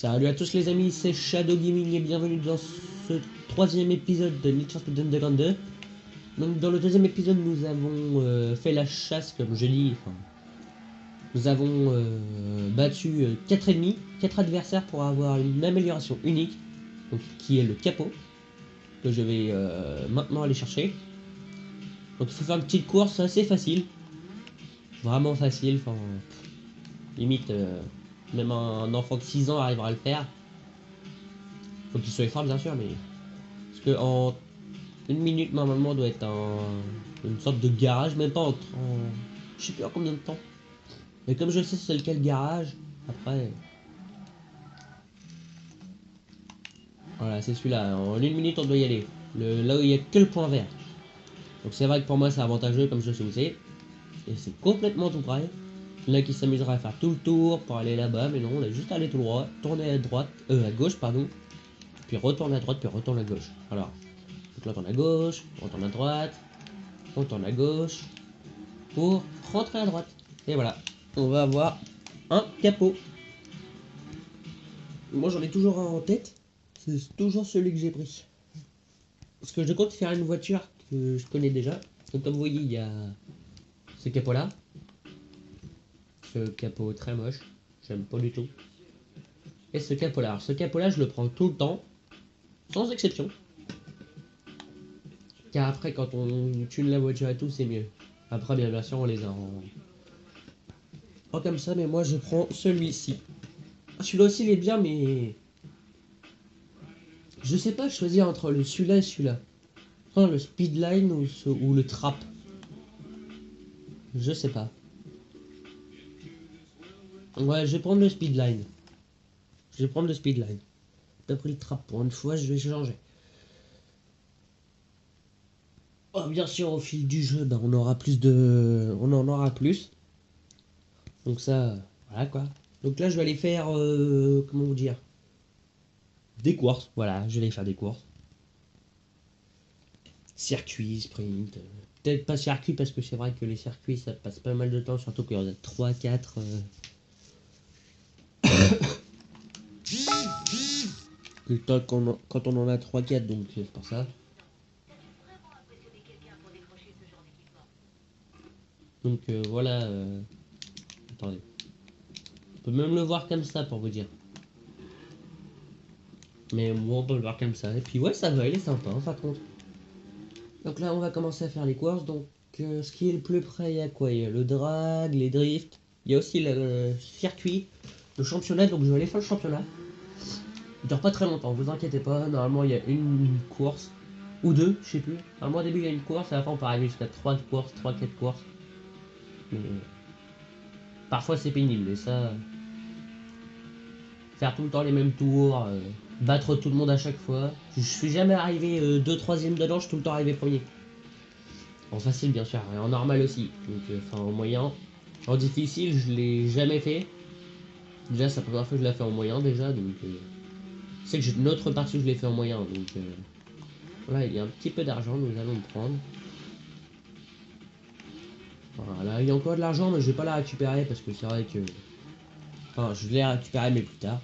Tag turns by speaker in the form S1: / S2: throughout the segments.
S1: Salut à tous les amis, c'est Shadow Gaming et bienvenue dans ce troisième épisode de Need for Speed Underground 2. Donc dans le deuxième épisode nous avons fait la chasse comme je dis, nous avons battu 4 ennemis, 4 adversaires pour avoir une amélioration unique, donc, qui est le capot, que je vais maintenant aller chercher. Donc il faut faire une petite course assez facile, vraiment facile, limite même un enfant de 6 ans arrivera à le faire. Faut qu'il soit fort bien sûr, mais parce que en une minute normalement doit être une sorte de garage, même pas je sais plus en combien de temps. Mais comme je sais c'est lequel garage, après. Voilà, c'est celui-là. En une minute on doit y aller. Là où il n'y a que le point vert. Donc c'est vrai que pour moi c'est avantageux comme je sais où c'est. Et c'est complètement tout près. Là qui s'amusera à faire tout le tour pour aller là-bas, mais non, on a juste à aller tout droit, tourner à droite, à gauche pardon. Puis retourne à droite, puis retourne à gauche. Alors, donc là on tourne à gauche, on tourne à droite, on tourne à gauche, pour rentrer à droite. Et voilà, on va avoir un capot. Moi j'en ai toujours un en tête, c'est toujours celui que j'ai pris. Parce que je compte faire une voiture que je connais déjà. Donc comme vous voyez, il y a ce capot là. Ce capot très moche, j'aime pas du tout. Et ce capot là. Alors ce capot là je le prends tout le temps, sans exception. Car après quand on tune la voiture et tout c'est mieux. Après bien sûr on les a en comme ça, mais moi je prends celui-ci. Celui-là aussi il est bien, mais je sais pas choisir entre celui-là et celui-là. Oh, le speedline ou le trap. Je sais pas. Ouais, je vais prendre le speedline. Je vais prendre le speedline. T'as pris le trap pour une fois, je vais changer. Oh, bien sûr, au fil du jeu, ben, on aura plus de. On en aura plus. Donc ça, voilà quoi. Donc là, je vais aller faire. Comment vous dire? Des courses. Voilà, je vais aller faire des courses. Circuit, sprint. Peut-être pas circuit parce que c'est vrai que les circuits ça passe pas mal de temps, surtout qu'il y en a 3, 4. Le temps quand on en a 3, 4, donc c'est pour ça. Donc voilà. Attendez. On peut même le voir comme ça pour vous dire. Mais bon, on peut le voir comme ça. Et puis ouais, ça va, il est sympa, en fin de compte. Donc là, on va commencer à faire les courses. Donc ce qui est le plus près, il y a quoi? Il y a le drag, les drifts. Il y a aussi le circuit, le championnat. Donc je vais aller faire le championnat. Il dure pas très longtemps, vous inquiétez pas. Normalement, il y a une course. Ou deux, je sais plus. Moi au début, il y a une course. À la fin, on peut arriver jusqu'à 3 courses, 3, 4 courses. Mais parfois, c'est pénible. Et ça, faire tout le temps les mêmes tours, battre tout le monde à chaque fois. Je suis jamais arrivé 2/3 dedans, je suis tout le temps arrivé premier. En facile bien sûr, et en normal aussi. Donc enfin en moyen. En difficile, je l'ai jamais fait. Déjà c'est la première fois que je l'ai fait en moyen déjà, donc c'est que j'ai une autre partie où je l'ai fait en moyen, donc voilà, il y a un petit peu d'argent, nous allons le prendre. Voilà, il y a encore de l'argent, mais je vais pas la récupérer parce que c'est vrai que. Enfin, je l'ai récupéré mais plus tard.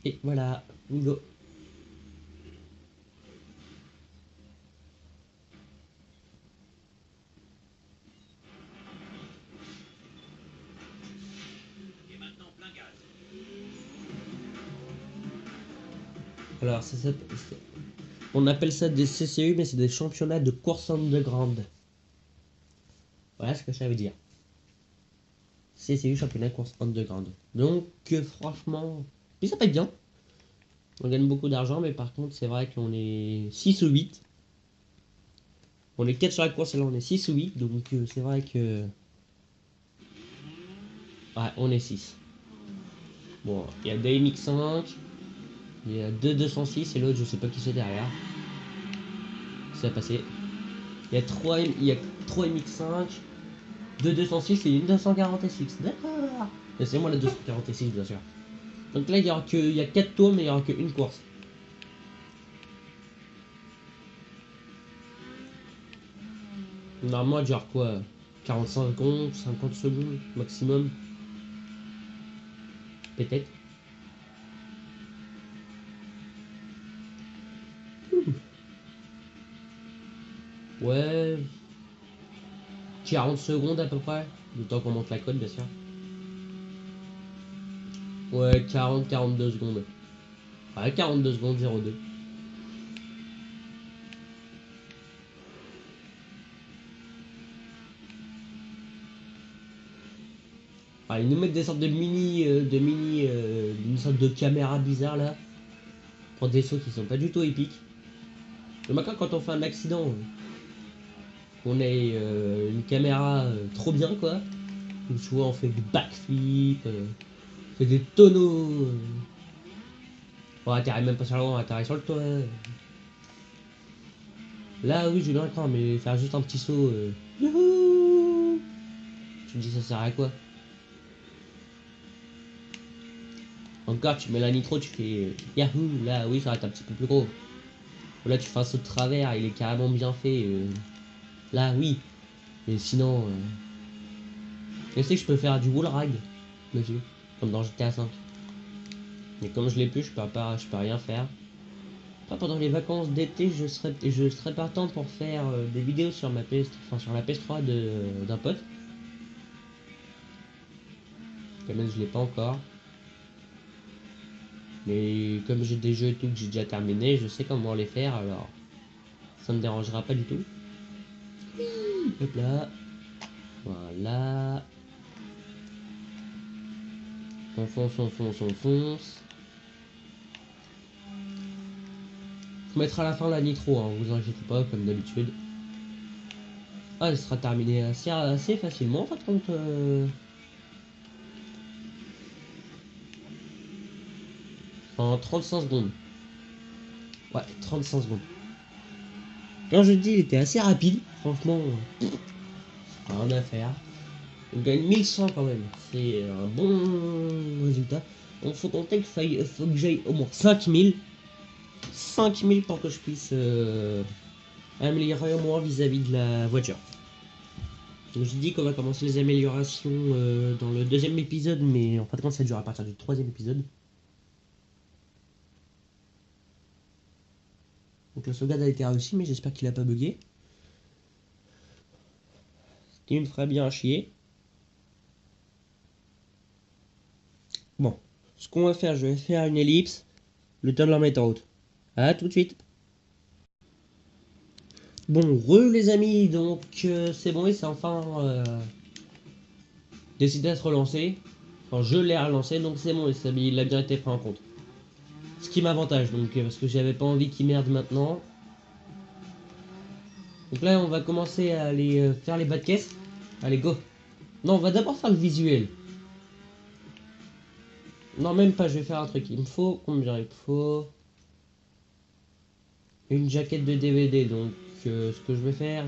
S1: Et voilà, go. Alors, on appelle ça des CCU, mais c'est des championnats de course underground. Voilà ce que ça veut dire. CCU, championnat de course underground. Donc, franchement, puis ça paye bien. On gagne beaucoup d'argent, mais par contre, c'est vrai qu'on est 6 ou 8. On est 4 sur la course, et là on est 6 ou 8, donc c'est vrai que. Ouais, on est 6. Bon, il y a 2 MX5, il y a 2 206 et l'autre, je sais pas qui c'est derrière. Ça a passé. Il y a 3 MX5, 2 206 et une 246. D'accord. Et c'est moi la 246, bien sûr. Donc là, il y a 4 tours, mais il n'y aura qu'une course. Normalement, elle dure quoi? 45 secondes, 50 secondes maximum. Peut-être. Ouais, 40 secondes à peu près. Le temps qu'on monte la côte, bien sûr. Ouais, 42 secondes. Ouais, 42 secondes, 02. Ah, ils nous mettent des sortes de une sorte de caméra bizarre là. Pour des sauts qui sont pas du tout épiques. Le matin, quand on fait un accident, on a une caméra trop bien quoi. Donc, tu vois, on fait du backflip, on fait des tonneaux. On atterrit même pas sur le on atterrit sur le toit. Là, oui, j'ai bien le cran, mais faire juste un petit saut. Youhou. Tu me dis, ça sert à quoi? Encore, tu mets la nitro, tu fais Yahoo! Là, oui, ça va être un petit peu plus gros. Là, tu fais un saut de travers, il est carrément bien fait. Là, oui. Mais sinon, je sais que je peux faire du wall ride dessus, comme dans GTA 5. Mais comme je l'ai plus, je peux rien faire. Pas pendant les vacances d'été, je serais partant pour faire des vidéos sur ma PS, enfin sur la PS3 d'un pote. Quand même, je l'ai pas encore. Mais comme j'ai des jeux et tout que j'ai déjà terminé, je sais comment les faire, alors ça me dérangera pas du tout. Hop là. Voilà. On fonce, on fonce, on fonce. Je mettrai à la fin la nitro, hein, vous inquiétez pas, comme d'habitude. Ah, elle sera terminée assez facilement en fait, en 35 secondes. Ouais, 35 secondes. Quand je dis il était assez rapide, franchement, rien à faire. On gagne 1100 quand même, c'est un bon résultat. Donc faut compter faut que j'aille au moins 5000 pour que je puisse améliorer au moins vis-à-vis de la voiture. Donc je dis qu'on va commencer les améliorations dans le deuxième épisode, mais en fin de compte ça dure à partir du troisième épisode. Donc la sauvegarde a été réussie, mais j'espère qu'il a pas bugué. Ce qui me ferait bien chier. Bon, ce qu'on va faire, je vais faire une ellipse, le temps de la mettre en route. A tout de suite. Bon, les amis, donc c'est bon, il s'est enfin décidé à se relancer. Enfin, je l'ai relancé, donc c'est bon, il a bien été pris en compte. Ce qui m'avantage, donc, parce que j'avais pas envie qu'il merde maintenant. Donc là, on va commencer à aller faire les bas de caisse. Allez, go. Non, on va d'abord faire le visuel. Non, même pas, je vais faire un truc. Il me faut combien? Il me faut une jaquette de DVD. Donc, ce que je vais faire,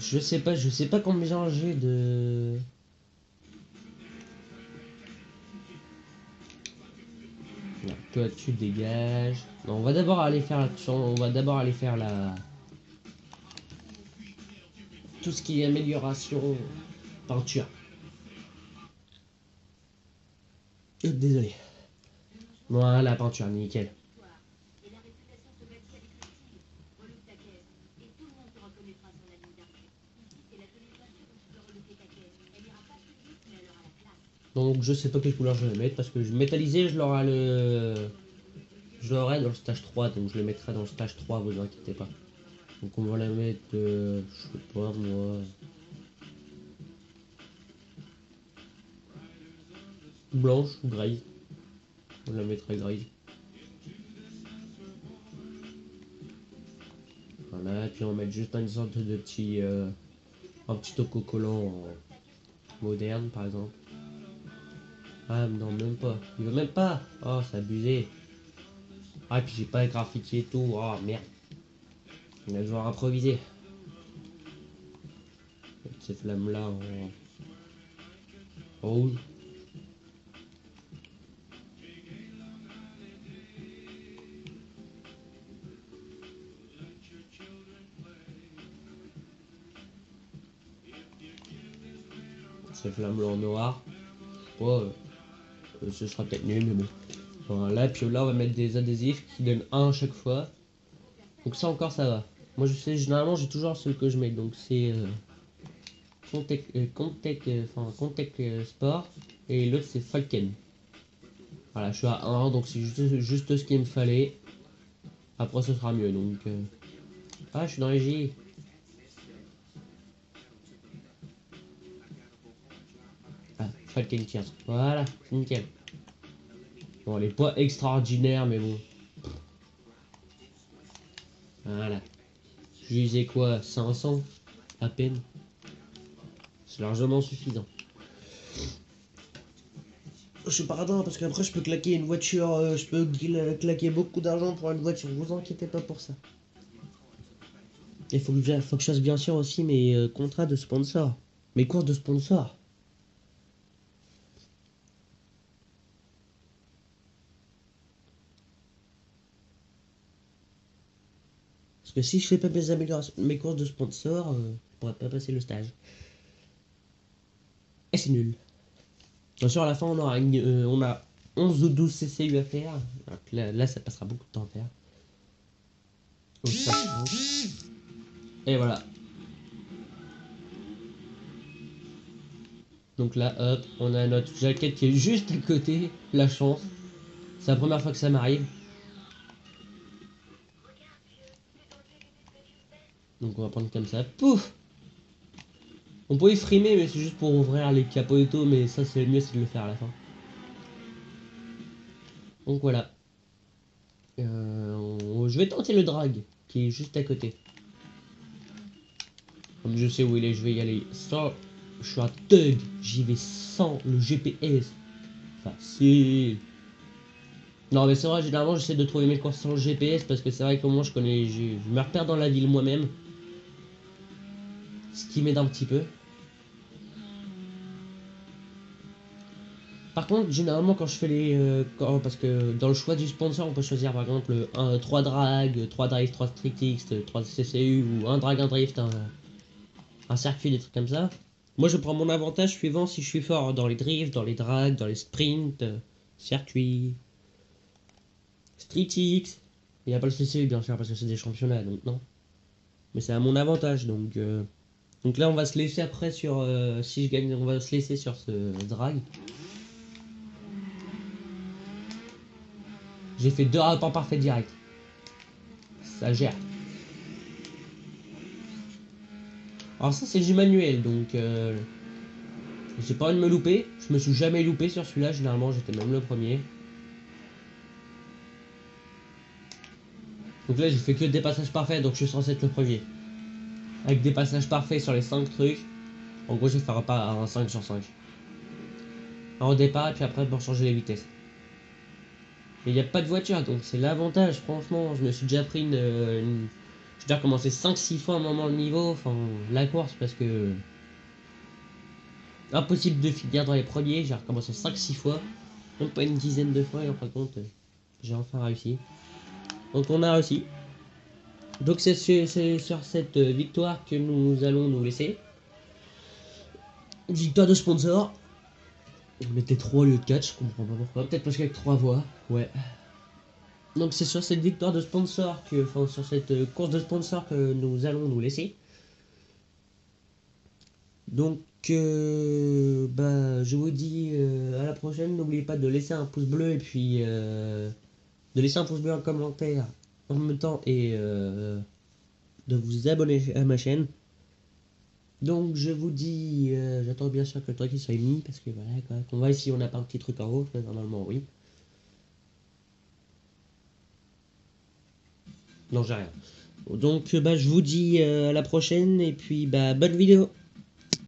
S1: je sais pas combien j'ai de. Non, toi, tu dégages. Non, on va d'abord aller faire la. Tout ce qui est amélioration, peinture. Désolé. Voilà, la peinture, nickel. Donc je sais pas quelle couleur je vais mettre parce que métallisé je l'aurai dans le stage 3, donc je le mettrai dans le stage 3, vous inquiétez pas. Donc on va la mettre je sais pas moi, blanche ou grise. On la mettrait grise. Voilà, puis on va mettre juste une sorte de petit un petit autocollant moderne par exemple. Ah non même pas. Il veut même pas. Oh c'est abusé. Ah et puis j'ai pas graffiqué et tout. Oh merde. On va devoir improviser. Ces flammes là en rouge. Ces flammes là en noir. Oh, ce sera peut-être nul mais bon. Voilà, puis là on va mettre des adhésifs qui donnent un à chaque fois. Donc ça encore ça va. Moi je sais, généralement j'ai toujours celui que je mets, donc c'est Contec Sport, et l'autre c'est Falken. Voilà, je suis à 1, donc c'est juste ce qu'il me fallait. Après ce sera mieux, donc... Ah, je suis dans les J. Ah, Falken 15. Voilà, c'est nickel. Bon, elle est pas extraordinaire, mais bon. Voilà. Je disais quoi, 500 à peine. C'est largement suffisant. Je suis pas radin parce qu'après je peux claquer une voiture, je peux claquer beaucoup d'argent pour une voiture, vous inquiétez pas pour ça. Il faut que je fasse bien sûr aussi mes contrats de sponsor, mes courses de sponsor. Parce que si je fais pas mes courses de sponsor, je pourrais pas passer le stage. Et c'est nul. Bien sûr à la fin on a 11 ou 12 CCU à faire. Donc là ça passera beaucoup de temps à faire. Donc, ça, et voilà. Donc là, hop, on a notre jaquette qui est juste à côté. La chance. C'est la première fois que ça m'arrive. Donc on va prendre comme ça. Pouf! On peut y frimer, mais c'est juste pour ouvrir les capots et tout. Mais ça, c'est le mieux, c'est de le faire à la fin. Donc voilà. Je vais tenter le drag, qui est juste à côté. Comme je sais où il est, je vais y aller sans... Je suis un thug, j'y vais sans le GPS. Facile. Non mais c'est vrai, généralement j'essaie de trouver mes courses sans le GPS parce que c'est vrai que moi je me repère dans la ville moi-même. Ce qui m'aide un petit peu. Par contre, généralement quand je fais parce que dans le choix du sponsor, on peut choisir par exemple 3 drag, 3 drift, 3 streetx, 3 CCU ou un drag, un drift, un circuit, des trucs comme ça. Moi je prends mon avantage suivant si je suis fort dans les drifts, dans les drags, dans les sprints, circuits, streetx. Il n'y a pas le CCU bien sûr parce que c'est des championnats donc non. Mais c'est à mon avantage donc là on va se laisser après sur si je gagne on va se laisser sur ce drag. J'ai fait 2 rapports parfaits direct. Ça gère. Alors ça c'est du manuel donc j'ai pas envie de me louper. Je me suis jamais loupé sur celui-là, généralement j'étais même le premier. Donc là j'ai fait que des passages parfaits donc je suis censé être le premier. Avec des passages parfaits sur les 5 trucs. En gros je vais faire pas un 5 sur 5. Un au départ et puis après pour changer les vitesses. Mais il n'y a pas de voiture donc c'est l'avantage franchement. Je me suis déjà pris j'ai déjà recommencé 5-6 fois à un moment le niveau, enfin la course parce que... Impossible de finir dans les premiers, j'ai recommencé 5-6 fois. Même pas une dizaine de fois et en fin de compte j'ai enfin réussi. Donc on a réussi. Donc c'est sur cette victoire que nous allons nous laisser. Victoire de sponsor. On mettait 3 au lieu de 4, je comprends pas pourquoi. Peut-être parce qu'avec 3 voix, ouais. Donc c'est sur cette victoire de sponsor enfin sur cette course de sponsor que nous allons nous laisser. Donc bah je vous dis à la prochaine. N'oubliez pas de laisser un pouce bleu et puis de laisser un pouce bleu en commentaire en même temps et de vous abonner à ma chaîne. Donc je vous dis, j'attends bien sûr que le truc soit mis parce que voilà quoi. On va ici, on n'a pas un petit truc en haut, normalement oui. Non j'ai rien. Donc bah je vous dis à la prochaine et puis bah bonne vidéo.